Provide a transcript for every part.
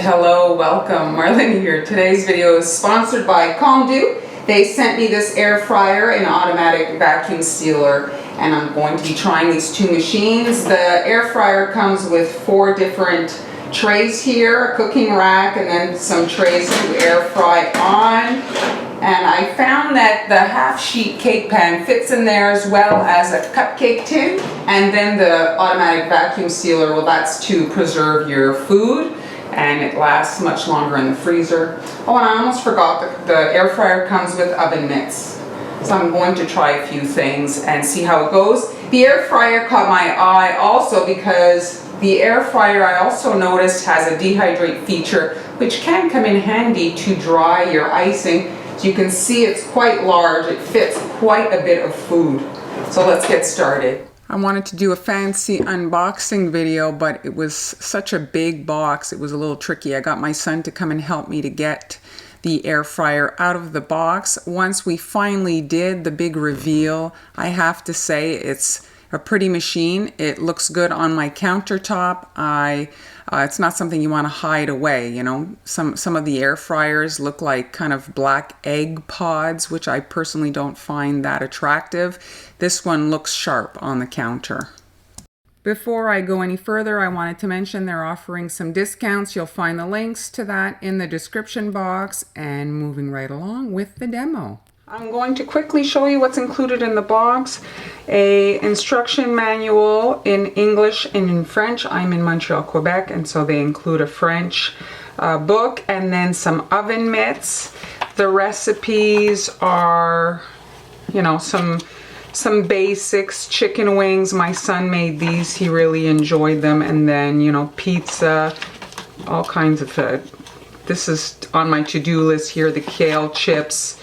Hello, welcome, Marlene here. Today's video is sponsored by CalmDo. They sent me this air fryer and automatic vacuum sealer, and I'm going to be trying these two machines. The air fryer comes with 4 different trays here, a cooking rack, and then some trays to air fry on. And I found that the half-sheet cake pan fits in there as well as a cupcake tin. And then the automatic vacuum sealer, well, that's to preserve your food, and it lasts much longer in the freezer. Oh, and I almost forgot, the air fryer comes with oven mitts. So I'm going to try a few things and see how it goes. The air fryer caught my eye also because the air fryer, I also noticed, has a dehydrate feature, which can come in handy to dry your icing. So you can see it's quite large. It fits quite a bit of food. So let's get started. I wanted to do a fancy unboxing video, but it was such a big box, it was a little tricky. I got my son to come and help me to get the air fryer out of the box. Once we finally did the big reveal, I have to say it's a pretty machine. It looks good on my countertop. It's not something you want to hide away, you know. Some of the air fryers look like kind of black egg pods, which I personally don't find that attractive. This one looks sharp on the counter. Before I go any further, I wanted to mention they're offering some discounts. You'll find the links to that in the description box, and moving right along with the demo. I'm going to quickly show you what's included in the box. A instruction manual in English and in French. I'm in Montreal, Quebec, and so they include a French book, and then some oven mitts. The recipes are, you know, some basics. Chicken wings, my son made these, he really enjoyed them, and then, you know, pizza, all kinds of this is on my to-do list here, the kale chips,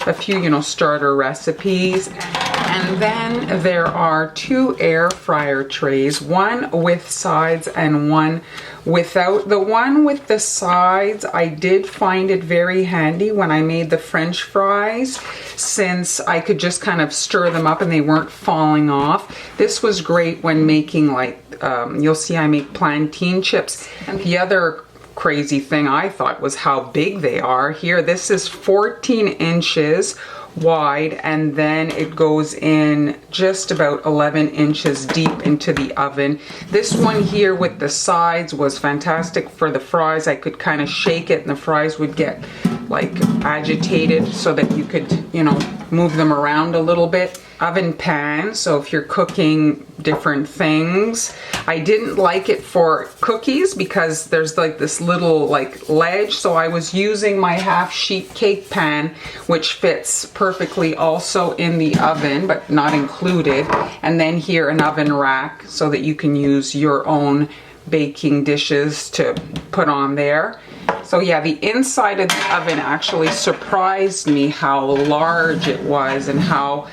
a few, you know, starter recipes. And then there are 2 air fryer trays, one with sides and one without. The one with the sides, I did find it very handy when I made the French fries, since I could just kind of stir them up and they weren't falling off. This was great when making, like, you'll see I make plantain chips. And the other crazy thing I thought was how big they are. Here, this is 14 inches wide, and then it goes in just about 11 inches deep into the oven. This one here with the sides was fantastic for the fries. I could kind of shake it and the fries would get like agitated so that you could, you know, move them around a little bit. Oven pan, so if you're cooking different things. I didn't like it for cookies because there's like this little like ledge, so I was using my half-sheet cake pan, which fits perfectly also in the oven but not included. And then here an oven rack so that you can use your own baking dishes to put on there. So yeah, the inside of the oven actually surprised me how large it was, and how,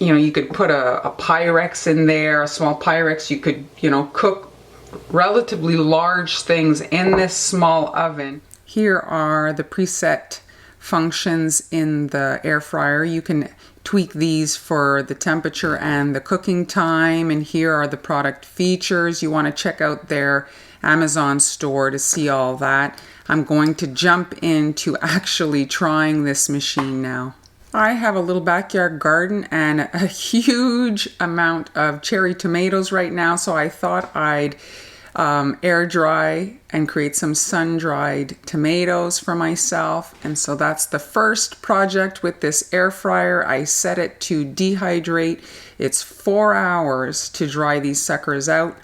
you know, you could put a Pyrex in there, a small Pyrex. You could, you know, cook relatively large things in this small oven. Here are the preset functions in the air fryer. You can tweak these for the temperature and the cooking time. And here are the product features. You want to check out their Amazon store to see all that. I'm going to jump into actually trying this machine now. I have a little backyard garden and a huge amount of cherry tomatoes right now, so I thought I'd air dry and create some sun-dried tomatoes for myself. And so that's the first project with this air fryer. I set it to dehydrate. It's 4 hours to dry these suckers out.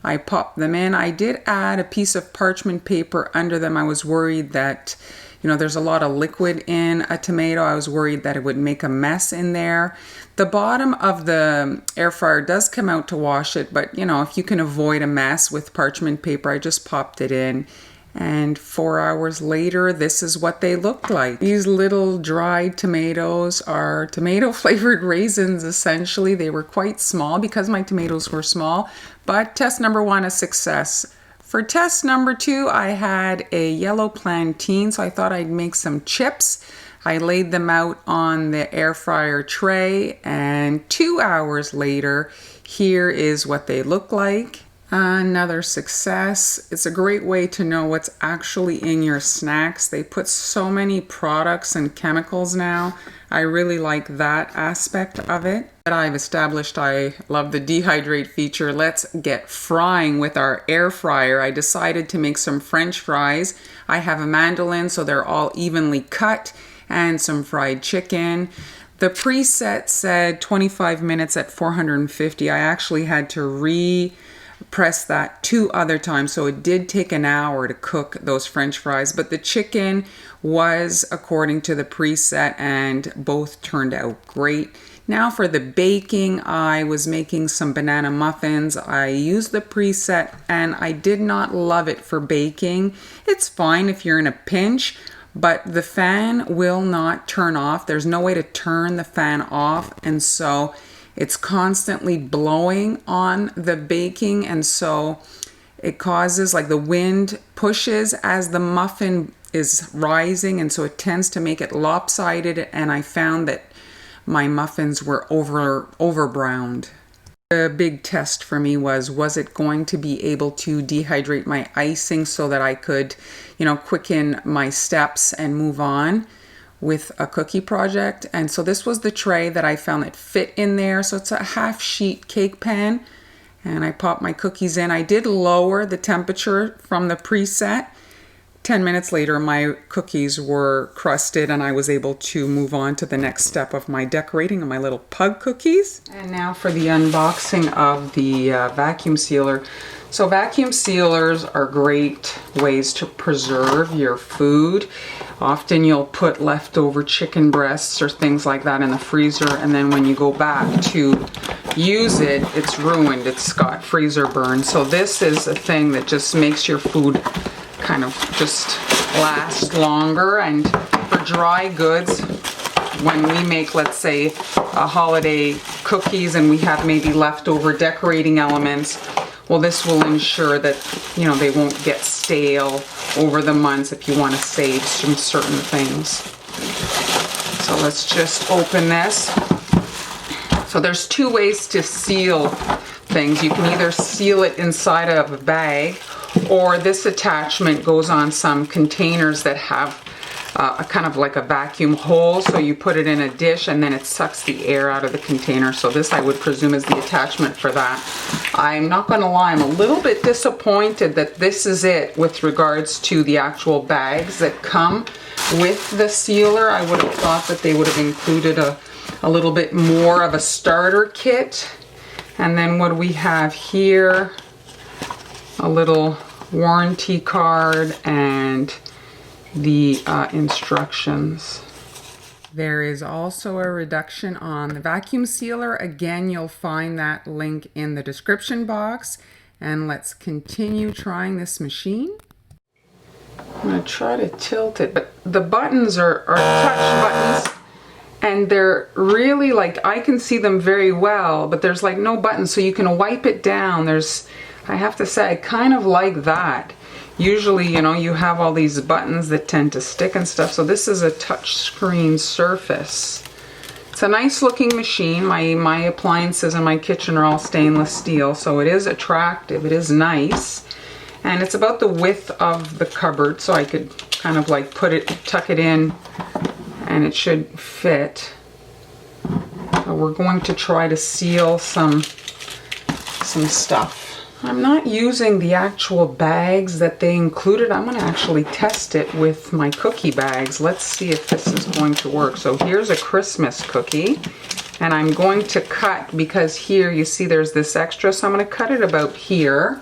I popped them in. I did add a piece of parchment paper under them. I was worried that, you know, there's a lot of liquid in a tomato. I was worried that it would make a mess in there. The bottom of the air fryer does come out to wash it, but, you know, if you can avoid a mess with parchment paper, I just popped it in. And 4 hours later, this is what they look like. These little dried tomatoes are tomato flavored raisins, essentially. They were quite small because my tomatoes were small, but test number 1, a success. For test number 2, I had a yellow plantain, so I thought I'd make some chips. I laid them out on the air fryer tray, and 2 hours later, here is what they look like. Another success. It's a great way to know what's actually in your snacks. They put so many products and chemicals now. I really like that aspect of it. But I've established I love the dehydrate feature. Let's get frying with our air fryer. I decided to make some French fries. I have a mandolin, so they're all evenly cut, and some fried chicken. The preset said 25 minutes at 450. I actually had to press that 2 other times, so it did take an hour to cook those French fries, but the chicken was according to the preset and both turned out great. Now for the baking, I was making some banana muffins. I used the preset and I did not love it for baking. It's fine if you're in a pinch, but the fan will not turn off. There's no way to turn the fan off, and so it's constantly blowing on the baking, and so it causes, like, the wind pushes as the muffin is rising, and so it tends to make it lopsided, and I found that my muffins were over browned. The big test for me was it going to be able to dehydrate my icing so that I could, quicken my steps and move on with a cookie project. And so this was the tray that I found that fit in there. So it's a half sheet cake pan, and I popped my cookies in. I did lower the temperature from the preset. 10 minutes later, my cookies were crusted and I was able to move on to the next step of my decorating of my little pug cookies. And now for the unboxing of the vacuum sealer. So vacuum sealers are great ways to preserve your food. Often you'll put leftover chicken breasts or things like that in the freezer, and then when you go back to use it, it's ruined. It's got freezer burn. So this is a thing that just makes your food kind of just last longer. And for dry goods, when we make, let's say, a holiday cookies and we have maybe leftover decorating elements, well, this will ensure that, they won't get stale over the months if you want to save some certain things. So let's just open this. So there's 2 ways to seal things. You can either seal it inside of a bag, or this attachment goes on some containers that have a kind of like a vacuum hole, so you put it in a dish and then it sucks the air out of the container. So this, I would presume, is the attachment for that. I'm not going to lie, I'm a little bit disappointed that this is it with regards to the actual bags that come with the sealer. I would have thought that they would have included a little bit more of a starter kit. And then what do we have here? A little warranty card and the instructions. There is also a reduction on the vacuum sealer. Again, you'll find that link in the description box. And let's continue trying this machine. I'm going to try to tilt it, but the buttons are touch buttons, and they're really, like, I can see them very well, but there's like no buttons, so you can wipe it down. I have to say, I kind of like that. Usually, you have all these buttons that tend to stick and stuff. So this is a touch screen surface. It's a nice looking machine. My appliances in my kitchen are all stainless steel, so it is attractive. It is nice. And it's about the width of the cupboard, so I could kind of like tuck it in, and it should fit. So we're going to try to seal some stuff. I'm not using the actual bags that they included. I'm going to actually test it with my cookie bags. Let's see if this is going to work. So here's a Christmas cookie, and I'm going to cut, because here you see there's this extra, so I'm going to cut it about here.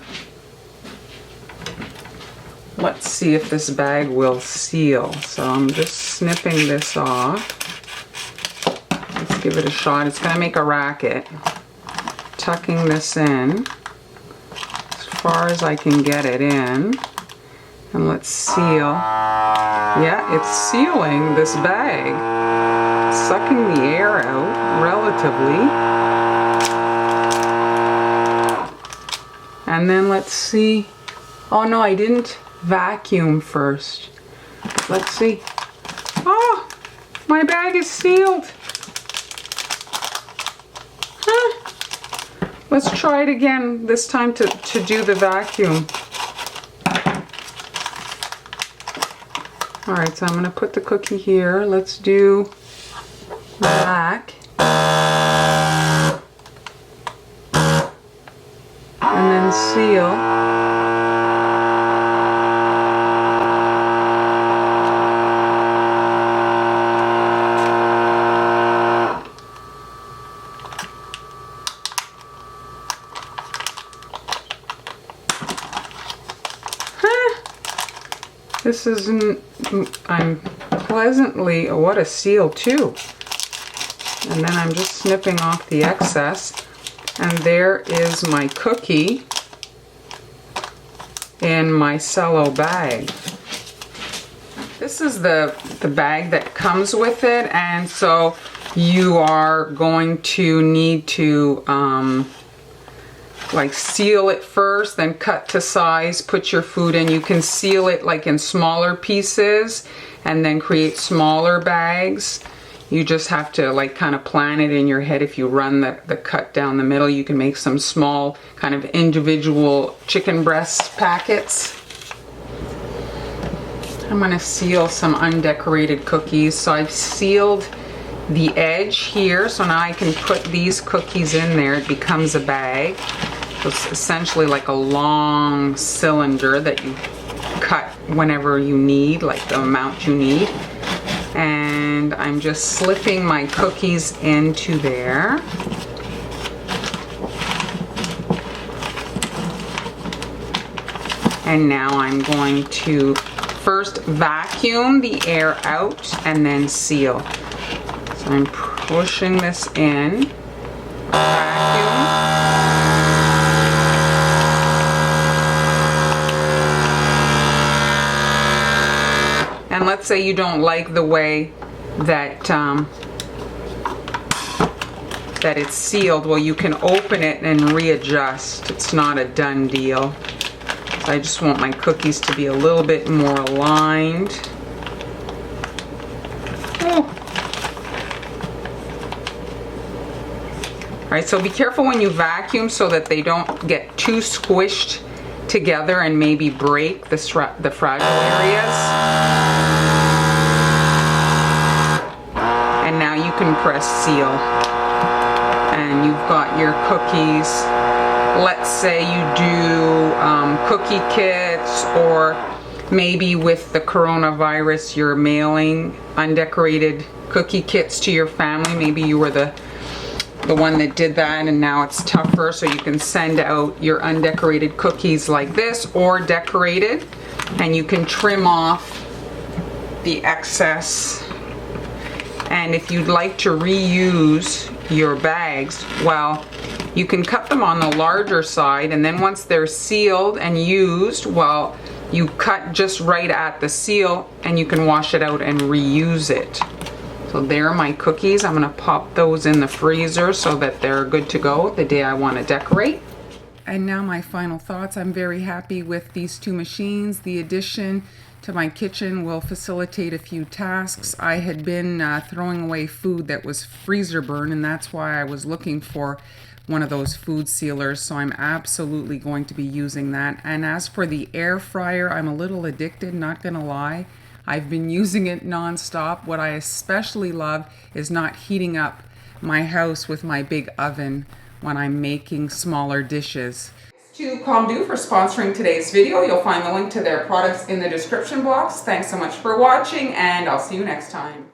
Let's see if this bag will seal. So I'm just snipping this off. Let's give it a shot. It's going to make a racket. Tucking this in far as I can get it in, and let's seal. Yeah, it's sealing this bag, sucking the air out relatively. And then let's see. Oh no, I didn't vacuum first. Let's see. Oh, my bag is sealed. Let's try it again, this time to do the vacuum. All right, so I'm gonna put the cookie here. Let's do back. And then seal. This isn't, I'm pleasantly, oh, what a seal too. And then I'm just snipping off the excess. And there is my cookie in my cello bag. This is the bag that comes with it, and so you are going to need to like seal it first, then cut to size, put your food in. You can seal it like in smaller pieces and then create smaller bags. You just have to like kind of plan it in your head. If you run the cut down the middle, you can make some small kind of individual chicken breast packets. I'm gonna seal some undecorated cookies. So I've sealed the edge here, so now I can put these cookies in there. It becomes a bag. It's essentially like a long cylinder that you cut whenever you need, like the amount you need. And I'm just slipping my cookies into there. And now I'm going to first vacuum the air out and then seal. So I'm pushing this in, vacuum. And let's say you don't like the way that that it's sealed. Well, you can open it and readjust. It's not a done deal. So I just want my cookies to be a little bit more aligned. Oh. All right, so be careful when you vacuum so that they don't get too squished together and maybe break the fragile areas. And now you can press seal. And you've got your cookies. Let's say you do cookie kits, or maybe with the coronavirus you're mailing undecorated cookie kits to your family. Maybe you were the one that did that and now it's tougher, so you can send out your undecorated cookies like this, or decorated, and you can trim off the excess. And if you'd like to reuse your bags, well, you can cut them on the larger side, and then once they're sealed and used, well, you cut just right at the seal and you can wash it out and reuse it. So there are my cookies. I'm gonna pop those in the freezer so that they're good to go the day I want to decorate. And now my final thoughts. I'm very happy with these two machines. The addition to my kitchen will facilitate a few tasks. I had been throwing away food that was freezer burn, and that's why I was looking for one of those food sealers, so I'm absolutely going to be using that. And as for the air fryer, I'm a little addicted, not gonna lie. I've been using it non-stop. What I especially love is not heating up my house with my big oven when I'm making smaller dishes. To CalmDo for sponsoring today's video. You'll find the link to their products in the description box. Thanks so much for watching, and I'll see you next time.